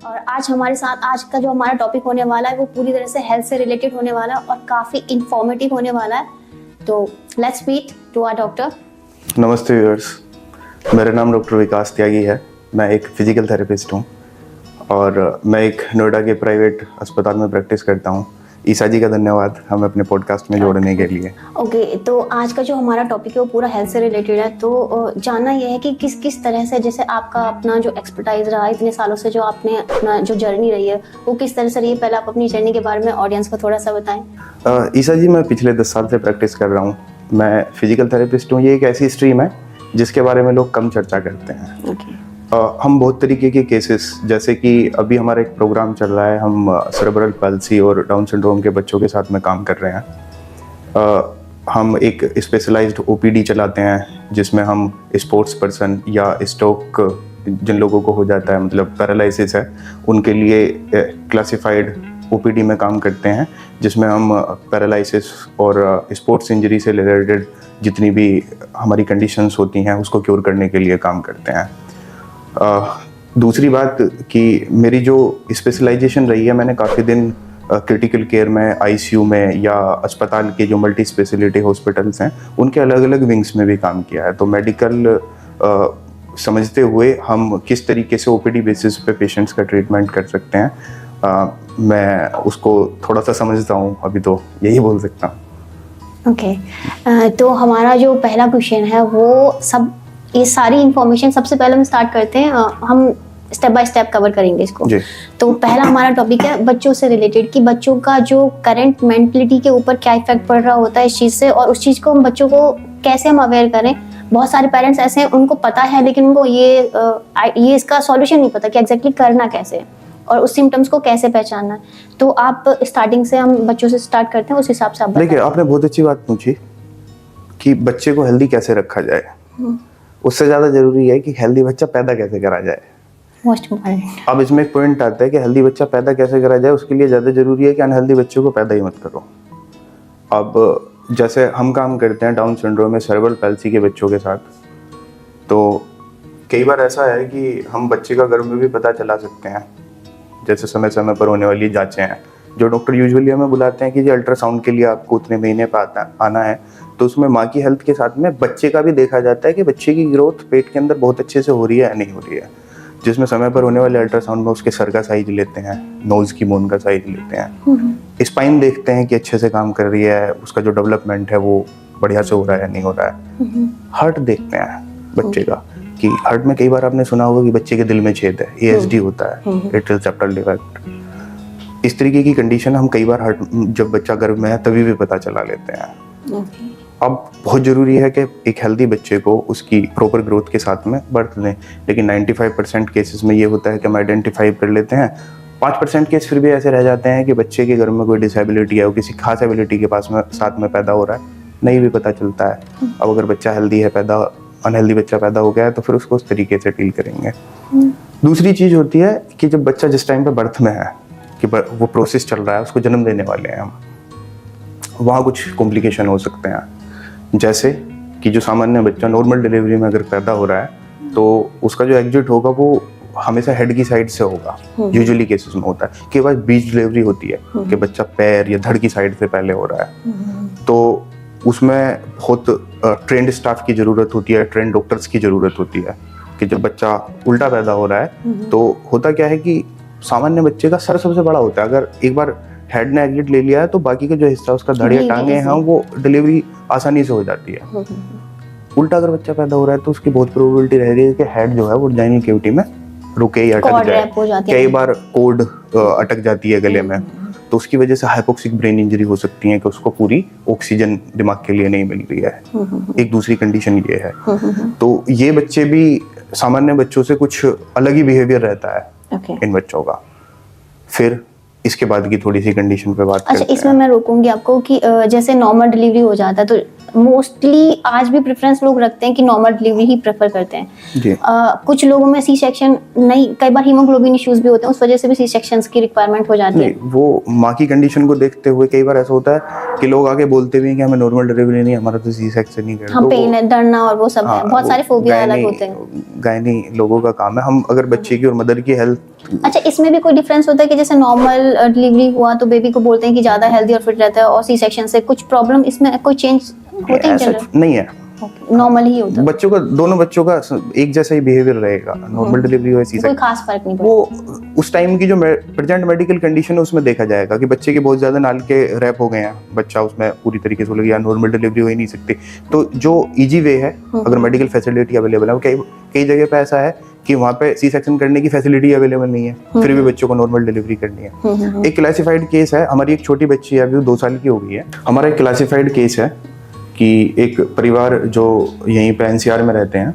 और आज हमारे साथ आज का जो हमारा टॉपिक होने वाला है वो पूरी तरह से हेल्थ से रिलेटेड होने वाला है और काफ़ी इंफॉर्मेटिव होने वाला है। तो let's meet to our doctor. नमस्ते व्यूअर्स, मेरा नाम डॉक्टर विकास त्यागी है। मैं एक फिजिकल थेरेपिस्ट हूँ और मैं एक नोएडा के प्राइवेट अस्पताल में प्रैक्टिस करता हूँ। ईसा जी का धन्यवाद हमें अपने पॉडकास्ट में जोड़ने के लिए। ओके, तो आज का जो हमारा टॉपिक है वो पूरा हेल्थ से रिलेटेड है। तो जानना यह है कि किस किस तरह से, जैसे आपका अपना जो एक्सपर्टाइज रहा इतने सालों से, जो आपने अपना जो जर्नी रही है वो किस तरह से रही है, पहले आप अपनी जर्नी के बारे में ऑडियंस को थोड़ा सा बताएं। ईसा जी, मैं पिछले 10 साल से प्रैक्टिस कर रहा हूँ। मैं फिजिकल थेरेपिस्ट हूँ। ये एक ऐसी स्ट्रीम है जिसके बारे में लोग कम चर्चा करते हैं। हम बहुत तरीके के केसेस, जैसे कि अभी हमारा एक प्रोग्राम चल रहा है, हम सेरेब्रल पैल्सी और डाउन सिंड्रोम के बच्चों के साथ में काम कर रहे हैं। हम एक स्पेशलाइज्ड ओपीडी चलाते हैं जिसमें हम स्पोर्ट्स पर्सन या स्ट्रोक जिन लोगों को हो जाता है, मतलब पैरालिसिस है, उनके लिए क्लासिफाइड ओपीडी में काम करते हैं, जिसमें हम पैरालिसिस और स्पोर्ट्स इंजरी से रिलेटेड जितनी भी हमारी कंडीशंस होती हैं उसको क्योर करने के लिए काम करते हैं। दूसरी बात कि मेरी जो स्पेशलाइजेशन रही है, मैंने काफ़ी दिन क्रिटिकल केयर में, आईसीयू में या अस्पताल के जो मल्टी स्पेशलिटी हॉस्पिटल्स हैं उनके अलग अलग विंग्स में भी काम किया है। तो मेडिकल समझते हुए हम किस तरीके से ओपीडी बेसिस पे पेशेंट्स का ट्रीटमेंट कर सकते हैं, मैं उसको थोड़ा सा समझता हूँ। अभी तो यही बोल सकता हूँ। ओके, तो हमारा जो पहला क्वेश्चन है वो सब ये सारी इंफॉर्मेशन सबसे पहले हम स्टार्ट करते हैं, हम स्टेप बाय स्टेप कवर करेंगे इसको। तो पहला हमारा टॉपिक है बच्चों से रिलेटेड, कि बच्चों का जो करंट मेंटलिटी के ऊपर क्या इफेक्ट पड़ रहा होता है इस चीज़ से, और उस चीज़ को हम बच्चों को कैसे हम अवेयर करें। बहुत सारे पेरेंट्स ऐसे हैं उनको पता है लेकिन उनको ये इसका सॉल्यूशन नहीं पता कि एग्जैक्टली करना कैसे है और उस सिम्टम्स को कैसे पहचानना है। तो आप स्टार्टिंग से, हम बच्चों से स्टार्ट करते हैं, उस हिसाब से आप देखिए, आपने बहुत अच्छी बात पूछी कि बच्चे को हेल्दी कैसे रखा जाए। उससे ज़्यादा जरूरी है कि हेल्दी बच्चा पैदा कैसे करा जाए। Most important. अब इसमें एक पॉइंट आता है कि हेल्दी बच्चा पैदा कैसे करा जाए। उसके लिए ज़्यादा जरूरी है कि अनहेल्दी बच्चों को पैदा ही मत करो। अब जैसे हम काम करते हैं डाउन सिंड्रोम में सेरेब्रल पैल्सी के बच्चों के साथ, तो कई बार ऐसा है कि हम बच्चे का गर्भ में भी पता चला सकते हैं। जैसे समय समय पर होने वाली जाँचें हैं जो डॉक्टर यूजुअली हमें बुलाते हैं कि जी अल्ट्रासाउंड के लिए आपको उतने महीने पर आना है, तो उसमें माँ की हेल्थ के साथ में बच्चे का भी देखा जाता है कि बच्चे की ग्रोथ पेट के अंदर बहुत अच्छे से हो रही है या नहीं हो रही है। जिसमें समय पर होने वाले अल्ट्रासाउंड में उसके सर का साइज लेते हैं, नोज की बोन का साइज लेते हैं, स्पाइन देखते हैं कि अच्छे से काम कर रही है, उसका जो डेवलपमेंट है वो बढ़िया से हो रहा है या नहीं हो रहा है। हार्ट देखते हैं बच्चे का, कि हार्ट में कई बार आपने सुना होगा कि बच्चे के दिल में छेद है, एएसडी होता है, एट्रियल सेप्टल डिफेक्ट। इस तरीके की कंडीशन हम कई बार हार्ट, जब बच्चा गर्भ में है तभी भी पता चला लेते हैं। अब बहुत ज़रूरी है कि एक हेल्दी बच्चे को उसकी प्रॉपर ग्रोथ के साथ में बर्थ दें, लेकिन 95% केसेस में ये होता है कि हम आइडेंटिफाई कर लेते हैं। 5% केस फिर भी ऐसे रह जाते हैं कि बच्चे के घर में कोई डिसेबिलिटी है, वो किसी खास एबिलिटी के पास में साथ में पैदा हो रहा है, नहीं भी पता चलता है। अब अगर बच्चा हेल्दी है, अनहेल्दी बच्चा पैदा हो गया है, तो फिर उसको उस तरीके से डील करेंगे। दूसरी चीज़ होती है कि जब बच्चा जिस टाइम पर बर्थ में है, कि वो प्रोसेस चल रहा है, उसको जन्म देने वाले हैं हम, वहाँ कुछ कॉम्प्लिकेशन हो सकते हैं। जैसे कि जो सामान्य बच्चा नॉर्मल डिलीवरी में अगर पैदा हो रहा है तो उसका जो एग्जिट होगा वो हमेशा हेड की साइड से होगा। यूजुअली केसेस में होता है कि बाद बीच डिलीवरी होती है कि बच्चा पैर या धड़ की साइड से पहले हो रहा है, तो उसमें बहुत ट्रेंड स्टाफ की ज़रूरत होती है, ट्रेंड डॉक्टर्स की ज़रूरत होती है। कि जब बच्चा उल्टा पैदा हो रहा है तो होता क्या है कि सामान्य बच्चे का सर सबसे बड़ा होता है। अगर एक बार हेड ने एग्जिट ले लिया है तो बाकी का जो हिस्सा उसका धड़ या टांगे हैं वो डिलीवरी आसानी से हो जाती है। उल्टा अगर बच्चा पैदा हो रहा है तो उसकी बहुत प्रोबेबिलिटी रह रही है कि हेड जो है वो वजाइनल कैविटी में रुके या अटक जाए। कई बार कोड अटक जाती है गले में, तो उसकी वजह से हाइपोक्सिक ब्रेन इंजरी हो सकती है कि उसको पूरी ऑक्सीजन दिमाग के लिए नहीं मिल रही है। एक दूसरी कंडीशन ये है। तो ये बच्चे भी सामान्य बच्चों से कुछ अलग ही बिहेवियर रहता है इन बच्चों का। फिर इसके बाद की थोड़ी सी कंडीशन पे बात करते हैं। इसमें मैं रोकूंगी आपको कि जैसे नॉर्मल डिलीवरी हो जाता है तो मोस्टली आज भी प्रेफरेंस लोग रखते हैं कि नॉर्मल डिलीवरी ही प्रेफर करते हैं जी। कुछ लोगों में सी सेक्शन नहीं, कई बार हीमोग्लोबिन इश्यूज भी होते हैं, उस वजह से भी सी सेक्शंस की रिक्वायरमेंट हो जाती है। नहीं, वो माँ की कंडीशन को देखते हुए कई बार ऐसा होता है कि लोग आगे बोलते भी हैं कि हमें नॉर्मल डिलीवरी नहीं, हमारा तो सी सेक्शन ही कर हम दो। पेन है, डरना और वो सब है, बहुत सारे फोबिया अलग होते हैं। गायनी लोगों का काम है। हम अगर बच्चे की और मदर की हेल्थ, अच्छा, इसमें भी कोई डिफरेंस होता है कि जैसे नॉर्मल डिलीवरी हुआ तो बेबी को बोलते हैं कि ज्यादा हेल्दी और फिट रहता है, और सी सेक्शन से कुछ प्रॉब्लम, इसमें कोई चेंज होते हैं? ऐसा नहीं है, नॉर्मल ही होता है। बच्चों का, दोनों बच्चों का एक जैसा ही बिहेवियर रहेगा, नॉर्मल डिलीवरी हो या सी कोई सेक्शन, खास फर्क नहीं पड़ता। वो उस टाइम की जो प्रेजेंट मेडिकल कंडीशन है उसमें देखा जाएगा कि बच्चे के बहुत ज्यादा नाल के रैप हो गए हैं, बच्चा उसमें पूरी तरीके से हो गया, नॉर्मल डिलीवरी हो ही नहीं सकती, तो जो इजी वे है, अगर मेडिकल फैसिलिटी अवेलेबल है, कई जगह पे ऐसा है कि वहाँ पे सी सेक्शन करने की फैसिलिटी अवेलेबल नहीं है, फिर भी बच्चों को नॉर्मल डिलीवरी करनी है। एक क्लासिफाइड केस है, हमारी एक छोटी बच्ची है, अभी वो 2 साल की हो गई है। हमारा एक क्लासिफाइड केस है कि एक परिवार जो यहीं पे एनसीआर में रहते हैं,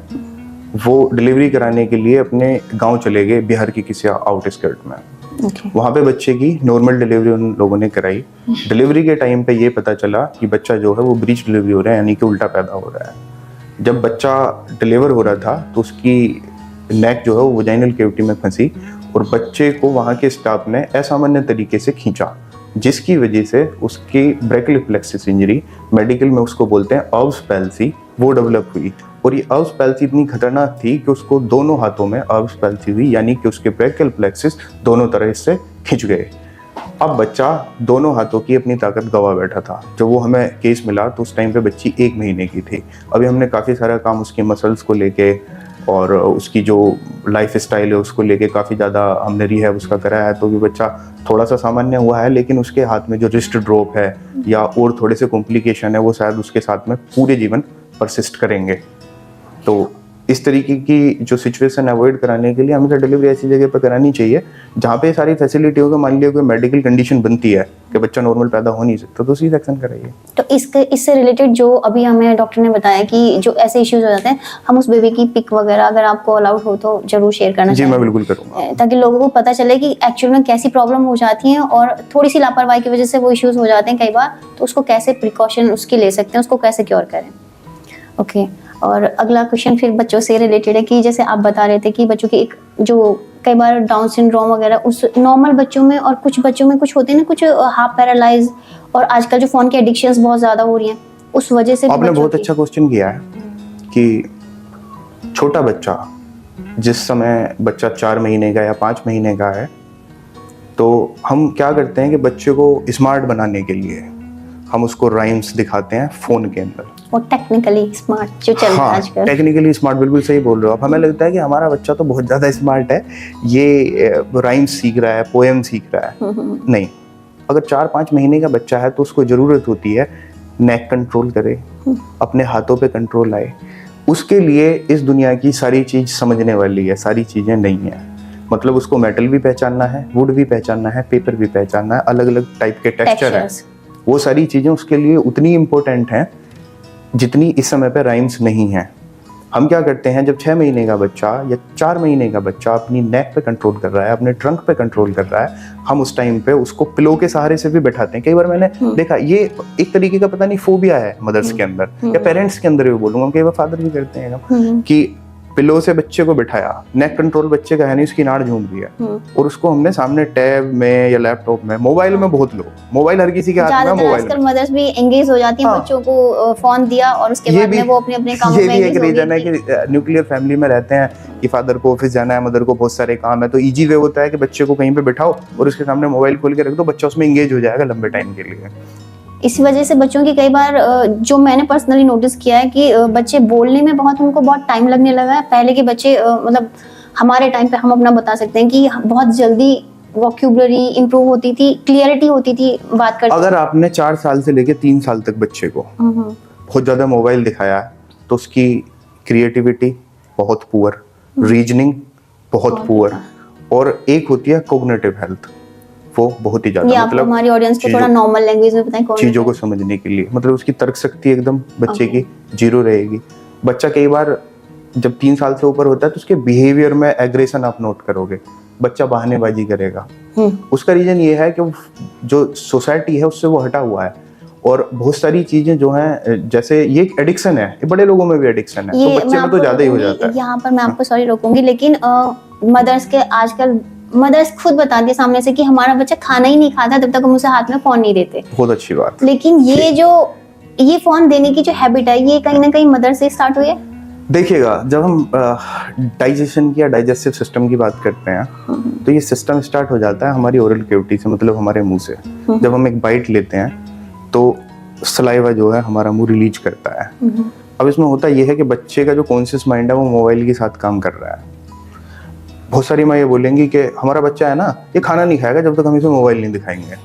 वो डिलीवरी कराने के लिए अपने गांव चले गए, बिहार की किसी आउटस्कर्ट में। वहाँ पे बच्चे की नॉर्मल डिलीवरी उन लोगों ने कराई। डिलीवरी के टाइम पे ये पता चला कि बच्चा जो है वो ब्रीच डिलीवरी हो रहा है, यानी कि उल्टा पैदा हो रहा है। जब बच्चा डिलीवर हो रहा था तो उसकी नेक जो है वो वजाइनल कैविटी में फंसी और बच्चे को वहाँ के स्टाफ ने असामान्य तरीके से खींचा, जिसकी वजह से उसकी ब्रैकियल प्लेक्सिस इंजरी, मेडिकल में उसको बोलते हैं अर्ब्स पैल्सी, वो डेवलप हुई। और ये अर्ब्स पैल्सी इतनी खतरनाक थी कि उसको दोनों हाथों में अर्ब्स पैल्सी हुई, यानी कि उसके ब्रैकियल प्लेक्सिस दोनों तरह से खिंच गए। अब बच्चा दोनों हाथों की अपनी ताकत गवा बैठा था। जब वो हमें केस मिला तो उस टाइम पे बच्ची 1 महीने की थी। अभी हमने काफ़ी सारा काम उसकी मसल्स को लेके और उसकी जो लाइफ स्टाइल है उसको लेके काफ़ी ज़्यादा हमने रिहैब उसका कराया है, तो भी बच्चा थोड़ा सा सामान्य हुआ है, लेकिन उसके हाथ में जो रिस्ट ड्रॉप है या और थोड़े से कॉम्प्लिकेशन है वो शायद उसके साथ में पूरे जीवन परसिस्ट करेंगे। तो इस तरीके की जो सिचुएशन अवॉइड कराने के लिए हमें डिलीवरी ऐसी जगह पर करानी चाहिए जहाँ पे सारी फैसिलिटी होगी। मान लिया कोई मेडिकल कंडीशन बनती है कि बच्चा नॉर्मल पैदा हो नहीं सकता, तो सी सेक्शन कराइए। तो इससे रिलेटेड जो अभी हमें डॉक्टर ने बताया कि जो ऐसे इश्यूज हो जाते हैं, हम उस बेबी की पिक वगैरह अगर आपको अलाउड हो तो जरूर शेयर करना जी, चाहिए। मैं बिल्कुल करूँगा, ताकि लोगों को पता चले कि एक्चुअल में कैसी प्रॉब्लम हो जाती है और थोड़ी सी लापरवाही की वजह से वो इश्यूज हो जाते हैं कई बार, तो उसको कैसे प्रिकॉशन उसकी ले सकते हैं, उसको कैसे क्योर करें। ओके, और अगला क्वेश्चन फिर बच्चों से रिलेटेड है कि जैसे आप बता रहे थे कि बच्चों की एक जो कई बार डाउन सिंड्रोम वगैरह उस नॉर्मल बच्चों में और कुछ बच्चों में कुछ होते हैं ना, कुछ हाफ पैरालाइज, और आजकल जो फोन की एडिक्शंस बहुत ज्यादा हो रही हैं उस वजह से। आपने बहुत अच्छा क्वेश्चन किया है कि छोटा बच्चा, जिस समय बच्चा 4 महीने का या 5 महीने का है, तो हम क्या करते हैं कि बच्चे को स्मार्ट बनाने के लिए हम उसको राइम्स दिखाते हैं फोन के अंदर। और टेक्निकली स्मार्ट जो चल रहा है आजकल। टेक्निकली स्मार्ट, बिल्कुल सही बोल रहे हो आप। हमें लगता है कि हमारा बच्चा तो बहुत ज़्यादा स्मार्ट है, ये राइम्स सीख रहा है, पोएम सीख रहा है। नहीं, अगर 4-5 महीने का बच्चा है तो उसको ज़रूरत होती है नेक कंट्रोल करे, अपने हाथों पे कंट्रोल आए। उसके लिए इस दुनिया की सारी चीज़ समझने वाली है, सारी चीज़ें नहीं है। मतलब उसको मेटल भी पहचानना है, वुड भी पहचानना है, पेपर भी पहचानना है, अलग अलग टाइप के टेक्सचर हैं, वो सारी चीज़ें उसके लिए उतनी इम्पोर्टेंट हैं जितनी इस समय पे राइम्स नहीं हैं। हम क्या करते हैं, जब 6 महीने का बच्चा या 4 महीने का बच्चा अपनी नेक पे कंट्रोल कर रहा है, अपने ट्रंक पे कंट्रोल कर रहा है, हम उस टाइम पे उसको पिलो के सहारे से भी बैठाते हैं। कई बार मैंने देखा, ये एक तरीके का पता नहीं फोबिया है मदर्स के अंदर या पेरेंट्स के अंदर भी बोलूंगा, कई बार फादर भी करते हैं कि पिलो से बच्चे को बिठाया, नेक कंट्रोल बच्चे का है नहीं, उसकी नाड़ झूम रही है, और उसको हमने सामने टैब में या लैपटॉप में, मोबाइल में बहुत लोग, मोबाइल हर किसी के हाथ में, मोबाइल आजकल मदर्स भी एंगेज हो जाती हैं, बच्चों को फोन दिया और उसके बाद में वो अपने अपने कामों में एंगेज हो गई। ये भी एक रीजन है कि न्यूक्लियर फैमिली में रहते हैं कि फादर को ऑफिस जाना है, मदर को बहुत सारे काम है, तो इजी वे होता है कि बच्चे को कहीं पे बिठाओ और उसके सामने मोबाइल खोल के रख दो, बच्चा उसमें एंगेज हो जाएगा लंबे टाइम के लिए। इस वजह से बच्चों की कई बार जो मैंने पर्सनली नोटिस किया है कि बच्चे बोलने में उनको बहुत टाइम लगने लगा है। पहले के बच्चे मतलब हमारे टाइम पे हम अपना बता सकते हैं कि बहुत जल्दी वोकैब्युलरी इंप्रूव होती थी, क्लियरिटी होती थी बात करते। अगर आपने 4 साल से लेके 3 साल तक बच्चे को बहुत ज्यादा मोबाइल दिखाया है तो उसकी क्रिएटिविटी बहुत पुअर, रीजनिंग बहुत पुअर, और एक होती है कोग्निटिव हेल्थ, वो बहुत ही ज्यादा, मतलब हमारी ऑडियंस को थोड़ा नॉर्मल लैंग्वेज में बताएं चीजों को समझने के लिए, मतलब उसकी तर्क शक्ति एकदम बच्चे की 0 रहेगी। बच्चा कई बार जब 3 साल से ऊपर होता है तो उसके बिहेवियर में एग्रेशन आप नोट करोगे, बच्चा बहानेबाजी करेगा। उसका रीजन ये है कि जो सोसाइटी है उससे वो हटा हुआ है, और बहुत सारी चीजें जो हैं, जैसे ये एक एडिक्शन है, ये बड़े लोगों में भी एडिक्शन है, तो बच्चे में तो ज्यादा ही हो जाता है। यहाँ पर मैं आपको सॉरी रोकूंगी, लेकिन मदर्स के आजकल मदर्स खुद बताती है सामने से कि हमारा बच्चा खाना ही नहीं खाता जब तक हम उसे हाथ में फोन नहीं देते। बहुत अच्छी बात। लेकिन ये फोन देने की जो हैबिट है, ये कहीं ना कहीं मदर से स्टार्ट हुई है। देखिएगा, जब हम डाइजेशन की या डाइजेस्टिव सिस्टम की बात करते हैं तो ये सिस्टम स्टार्ट हो जाता है हमारी ओरल कैविटी से, मतलब हमारे मुंह से। जब हम एक बाइट लेते हैं तो सलाइवा जो है हमारा मुंह रिलीज करता है। अब इसमें होता ये है कि बच्चे का जो कॉन्शियस माइंड है वो मोबाइल के साथ काम कर रहा है। बहुत सारी माँ ये बोलेंगी कि हमारा बच्चा है ना, ये खाना नहीं खाएगा जब तक हम इसे मोबाइल नहीं दिखाएंगे।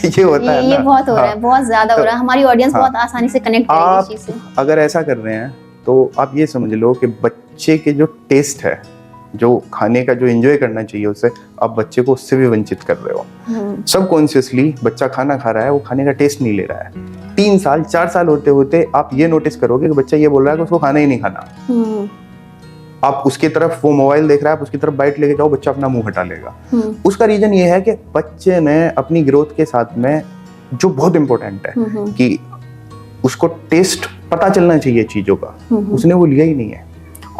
ये होता है ना, ये बहुत हो रहा है, बहुत ज्यादा हो रहा है। हमारी ऑडियंस हाँ, बहुत आसानी से कनेक्ट करेगी इस चीज से। अगर ऐसा कर रहे हैं तो आप ये समझ लो कि बच्चे के जो टेस्ट है, जो खाने का जो एंजॉय करना चाहिए उससे, आप बच्चे को उससे भी वंचित कर रहे हो। सबकॉन्शियसली बच्चा खाना खा रहा है, वो खाने का टेस्ट नहीं ले रहा है। 3 साल 4 साल होते होते आप ये नोटिस करोगे कि बच्चा ये बोल रहा है कि उसको खाना ही नहीं खाना। आप उसकी तरफ, वो मोबाइल देख रहा है, आप उसकी तरफ बाइट लेके जाओ, बच्चा अपना मुंह हटा लेगा। उसका रीजन ये है कि बच्चे ने अपनी ग्रोथ के साथ में, जो बहुत इंपॉर्टेंट है कि उसको टेस्ट पता चलना चाहिए चीजों का, उसने वो लिया ही नहीं है।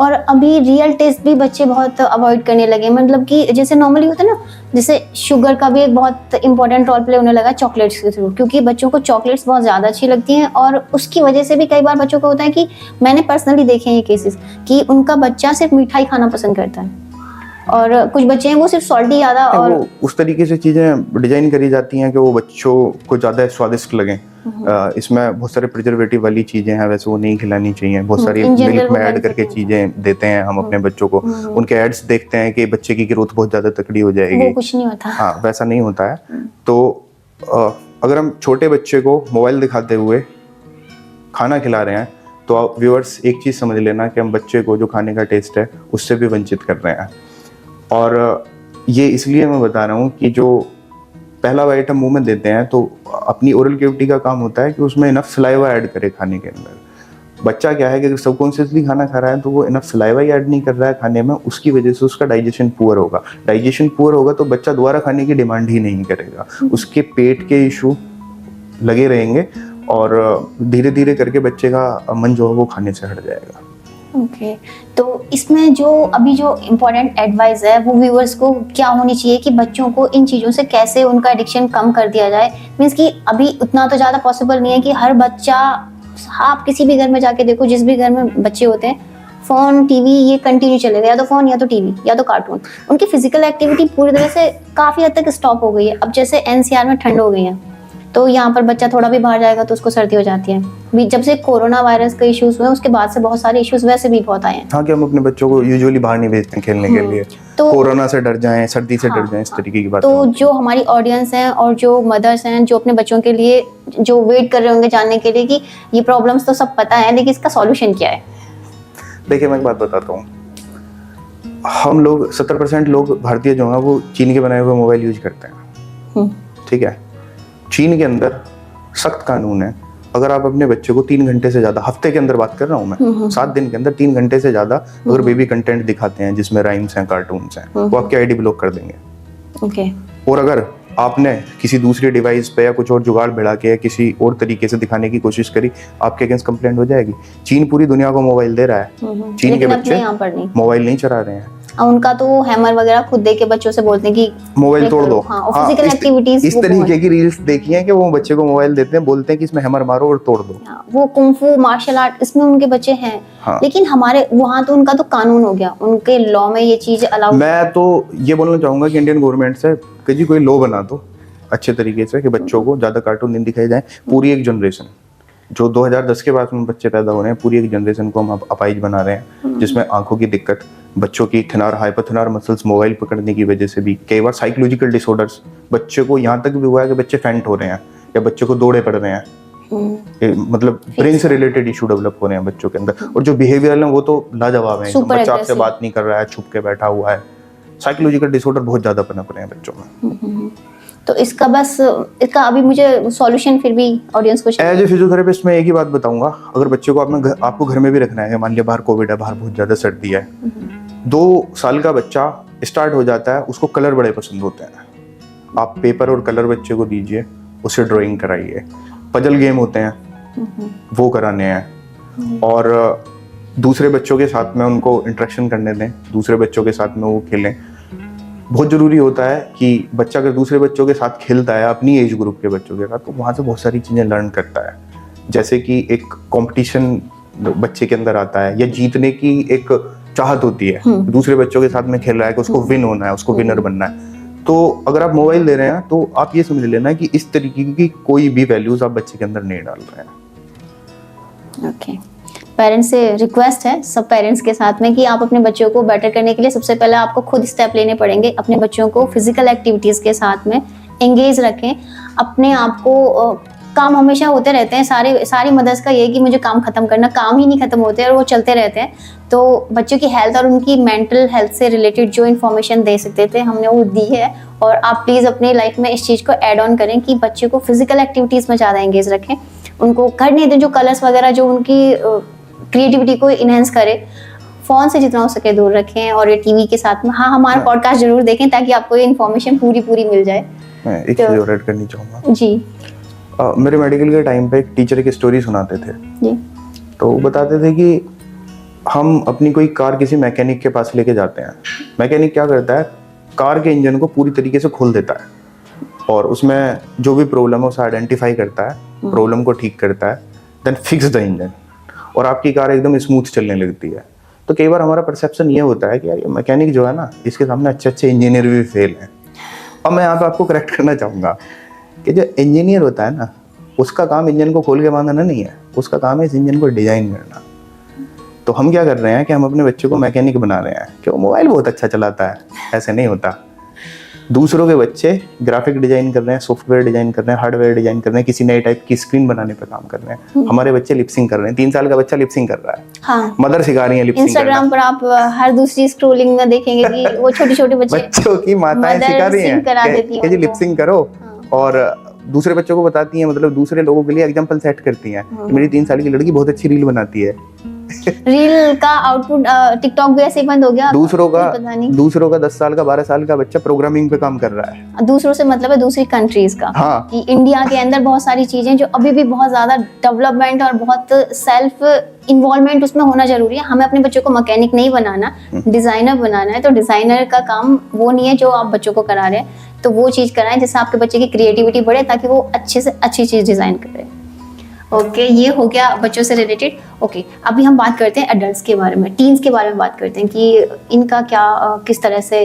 और अभी रियल टेस्ट भी बच्चे बहुत अवॉइड करने लगे। मतलब कि जैसे नॉर्मली होता है ना, जैसे शुगर का भी एक बहुत इंपॉर्टेंट रोल प्ले होने लगा चॉकलेट्स के थ्रू, क्योंकि बच्चों को चॉकलेट्स बहुत ज़्यादा अच्छी लगती हैं। और उसकी वजह से भी कई बार बच्चों को होता है कि मैंने पर्सनली देखे हैं ये केसेस कि उनका बच्चा सिर्फ मिठाई खाना पसंद करता है, और कुछ बच्चे हैं वो सिर्फ सॉल्टी ज़्यादा, और वो उस तरीके से चीज़ें डिजाइन करी जाती हैं कि वो बच्चों को ज़्यादा स्वादिष्ट लगें। इसमें बहुत सारे प्रिजर्वेटिव वाली चीजें हैं, वैसे वो नहीं खिलानी चाहिए। बहुत सारी मिल्क में ऐड करके चीजें देते हैं हम अपने बच्चों को। उनके एड्स देखते हैं कि बच्चे की ग्रोथ बहुत ज्यादा तकड़ी हो जाएगी, वो कुछ नहीं होता। हाँ, वैसा नहीं होता है। तो अगर हम छोटे बच्चे को मोबाइल दिखाते हुए खाना खिला रहे हैं तो आप व्यूअर्स एक चीज समझ लेना कि हम बच्चे को जो खाने का टेस्ट है उससे भी वंचित कर रहे हैं। और ये इसलिए मैं बता रहा हूँ कि जो पहला बाइट हम मुंह में देते हैं तो अपनी ओरल कैविटी का काम होता है कि उसमें इनफ सलाइवा ऐड करे खाने के अंदर। बच्चा क्या है कि सबकॉन्शियसली खाना खा रहा है तो वो इनफ सलाइवा ही ऐड नहीं कर रहा है खाने में, उसकी वजह से उसका डाइजेशन पुअर होगा। डाइजेशन पुअर होगा तो बच्चा दोबारा खाने की डिमांड ही नहीं करेगा, उसके पेट के इशू लगे रहेंगे और धीरे धीरे करके बच्चे का मन जो है वो खाने से हट जाएगा। ओके, तो इसमें जो अभी जो इम्पोर्टेंट एडवाइस है वो व्यूअर्स को क्या होनी चाहिए कि बच्चों को इन चीज़ों से कैसे उनका एडिक्शन कम कर दिया जाए। मीन्स कि अभी उतना तो ज़्यादा पॉसिबल नहीं है कि हर बच्चा, आप किसी भी घर में जाके देखो, जिस भी घर में बच्चे होते हैं, फ़ोन टीवी ये कंटिन्यू चलेगा, या तो फ़ोन या तो टीवी या तो कार्टून। उनकी फिजिकल एक्टिविटी पूरी तरह से काफ़ी हद तक स्टॉप हो गई है। अब जैसे एनसीआर में ठंड हो गई है तो यहाँ पर बच्चा थोड़ा भी बाहर जाएगा तो उसको सर्दी हो जाती है। जब से कोरोना वायरस के इश्यूज हुए उसके बाद से बहुत सारे इश्यूज वैसे भी बहुत आए हैं। हाँ, कि हम अपने बच्चों को यूजुअली बाहर नहीं भेजते खेलने के लिए, तो कोरोना से डर जाएं, सर्दी से डर जाएं, इस तरीके की बात। तो जो हमारी ऑडियंस हैं और जो मदर्स हैं जो अपने बच्चों के लिए जो वेट कर रहे होंगे जानने के लिए कि ये प्रॉब्लम्स तो सब पता है लेकिन इसका सॉल्यूशन क्या है। देखिए, मैं एक बात बताता हूँ, हम लोग 70% लोग भारतीय जो है वो चीन के बनाए हुए मोबाइल यूज करते हैं। ठीक है, चीन के अंदर सख्त कानून है, अगर आप अपने बच्चे को 3 घंटे से ज्यादा, हफ्ते के अंदर बात कर रहा हूँ मैं, 7 दिन के अंदर 3 घंटे से ज्यादा अगर बेबी कंटेंट दिखाते हैं जिसमें राइम्स हैं, कार्टून्स हैं, वो आपकी आईडी ब्लॉक कर देंगे। ओके। और अगर आपने किसी दूसरी डिवाइस पे या कुछ और जुगाड़ बढ़ा के या किसी और तरीके से दिखाने की कोशिश करी, आपके अगेंस्ट कंप्लेंट हो जाएगी। चीन पूरी दुनिया को मोबाइल दे रहा है, चीन के बच्चे मोबाइल नहीं चला रहे हैं। उनका तो हैमर वगैरह खुद दे के बच्चों से बोलते हैं कि मोबाइल तोड़ दो। हाँ, फिजिकल एक्टिविटीज इस तरीके की रील्स देखी हैं कि वो बच्चे को मोबाइल देते हैं, बोलते हैं कि इसमें हैमर मारो और तोड़ दो। वो कुंफू मार्शल आर्ट इसमें उनके बच्चे हैं। हाँ। लेकिन हमारे वहाँ तो उनका तो कानून हो गया, उनके लॉ में ये चीज अलाउ। मैं तो ये बोलना चाहूंगा कि इंडियन गवर्नमेंट से कि जी कोई लॉ बना दो अच्छे तरीके से कि बच्चों को ज्यादा कार्टून नहीं दिखाए जाए। पूरी एक जनरेशन जो 2010 के बाद में बच्चे पैदा हो रहे हैं, पूरी एक जनरेशन को हम अपाहिज बना रहे हैं, जिसमें आंखों की दिक्कत, बच्चों की थिनार, हाइपोथिनार मसल्स मोबाइल पकड़ने की वजह से भी, कई बार साइकोलॉजिकल डिसऑर्डर्स, बच्चे को यहाँ तक भी हुआ है कि बच्चे फेंट हो रहे हैं या बच्चे को दौड़े पड़ रहे हैं, मतलब ब्रेन से रिलेटेड इशू डेवलप हो रहे हैं बच्चों के अंदर। और जो बिहेवियरल है वो तो लाजवाब है, बच्चा आपसे बात नहीं कर रहा है, छुप के बैठा हुआ है, साइकोलॉजिकल डिसऑर्डर बहुत ज्यादा पनप रहे हैं बच्चों में। तो इसका अभी मुझे सॉल्यूशन फिर भी ऑडियंस को एज ए फिजियोथेरेपिस्ट मैं एक ही बात बताऊंगा, अगर बच्चे को आपको घर में भी रखना है, मान लिया बाहर कोविड है, बाहर बहुत ज्यादा सर्दी है, 2 साल का बच्चा स्टार्ट हो जाता है, उसको कलर बड़े पसंद होते हैं, आप पेपर और कलर बच्चे को दीजिए, उसे ड्राइंग कराइए, पजल गेम होते हैं वो कराने हैं, और दूसरे बच्चों के साथ में उनको इंटरेक्शन करने दें, दूसरे बच्चों के साथ में वो खेलें। बहुत ज़रूरी होता है कि बच्चा अगर दूसरे बच्चों के साथ खेलता है, अपनी एज ग्रुप के बच्चों के साथ, तो वहाँ से बहुत सारी चीज़ें लर्न करता है। जैसे कि एक कंपटीशन बच्चे के अंदर आता है, या जीतने की एक चाहत होती है, दूसरे बच्चों के साथ में खेल रहा है कि उसको विन होना है, उसको विनर बनना है। तो अगर आप मोबाइल दे रहे हैं तो आप ये समझ लेना कि इस तरीके की कोई भी वैल्यूज आप बच्चे के अंदर नहीं डाल रहे हैं। ओके, पेरेंट्स से रिक्वेस्ट है सब पेरेंट्स के साथ में कि आप अपने बच्चों को बेटर करने के लिए सबसे पहले आपको खुद स्टेप लेने पड़ेंगे। अपने बच्चों को फिजिकल एक्टिविटीज़ के साथ में एंगेज रखें। अपने आप को काम हमेशा होते रहते हैं, सारी मदर्स का ये कि मुझे काम खत्म करना, काम ही नहीं खत्म होते और वो चलते रहते हैं। तो बच्चों की हेल्थ और उनकी मेंटल हेल्थ से रिलेटेड जो इन्फॉर्मेशन दे सकते थे हमने वो दी है, और आप प्लीज़ अपनी लाइफ में इस चीज़ को ऐड ऑन करें कि बच्चे को फिजिकल एक्टिविटीज़ में ज़्यादा एंगेज रखें। उनको करने दें जो कलर्स वगैरह जो उनकी क्रिएटिविटी को इनहेंस करे। फ़ोन से जितना हो सके दूर रखें, और ये टीवी के साथ में हाँ हमारा पॉडकास्ट जरूर देखें ताकि आपको ये इन्फॉर्मेशन पूरी मिल जाए। मैं एक चीज़ और ऐड करनी चाहूँगा जी। मेरे मेडिकल के टाइम पे एक टीचर एक स्टोरी सुनाते थे जी। तो वो बताते थे कि हम अपनी कोई कार किसी मैकेनिक के पास लेके जाते हैं। मैकेनिक क्या करता है, कार के इंजन को पूरी तरीके से खोल देता है और उसमें जो भी प्रॉब्लम है उसे आइडेंटिफाई करता है, प्रॉब्लम को ठीक करता है, देन फिक्स द इंजन, और आपकी कार एकदम स्मूथ चलने लगती है। तो कई बार हमारा परसेप्शन ये होता है कि यार ये मैकेनिक जो है ना, इसके सामने अच्छे इंजीनियर भी फेल हैं। अब मैं यहाँ पे आपको करेक्ट करना चाहूँगा कि जो इंजीनियर होता है ना, उसका काम इंजन को खोल के बांधना नहीं है, उसका काम है इस इंजन को डिजाइन करना। तो हम क्या कर रहे हैं कि हम अपने बच्चों को मैकेनिक बना रहे हैं कि वो मोबाइल बहुत अच्छा चलाता है, ऐसे नहीं होता। दूसरों के बच्चे ग्राफिक डिजाइन कर रहे हैं, सॉफ्टवेयर डिजाइन कर रहे हैं, हार्डवेयर डिजाइन कर रहे हैं, किसी नए टाइप की स्क्रीन बनाने पे काम कर रहे हैं। हमारे बच्चे लिपसिंग कर रहे हैं, 3 साल का बच्चा लिपसिंग कर रहा है। हाँ। मदर सिखा रही है लिपसिंग करना। इंस्टाग्राम पर आप हर दूसरी स्क्रोलिंग में देखेंगे कि वो छोटे बच्चों की माताएं सिखा रही हैं कि जी लिपसिंग करो, और दूसरे बच्चों को बताती हैं, मतलब दूसरे लोगों के लिए एग्जांपल सेट करती हैं कि मेरी 3 साल की लड़की बहुत अच्छी रील बनाती है। रील का आउटपुट टिकटॉक भी ऐसे ही बंद हो गया। दूसरों का 10 साल का 12 साल का बच्चा प्रोग्रामिंग पे काम कर रहा है। दूसरों से मतलब है दूसरी कंट्रीज का। हाँ। कि इंडिया के अंदर बहुत सारी चीजें जो अभी भी बहुत ज्यादा डेवलपमेंट और बहुत सेल्फ इन्वॉल्वमेंट उसमें होना जरूरी है। हमें अपने बच्चों को मैकेनिक नहीं बनाना, डिजाइनर बनाना है। तो डिजाइनर का काम वो नहीं है जो आप बच्चों को करा रहे हैं, तो वो चीज कराएं जिससे आपके बच्चे की क्रिएटिविटी बढ़े ताकि वो अच्छे से अच्छी चीज डिजाइन करे। ओके, ये हो गया बच्चों से रिलेटेड। ओके, अभी हम बात करते हैं एडल्ट्स के बारे में, टीन्स के बारे में बात करते हैं कि इनका क्या किस तरह से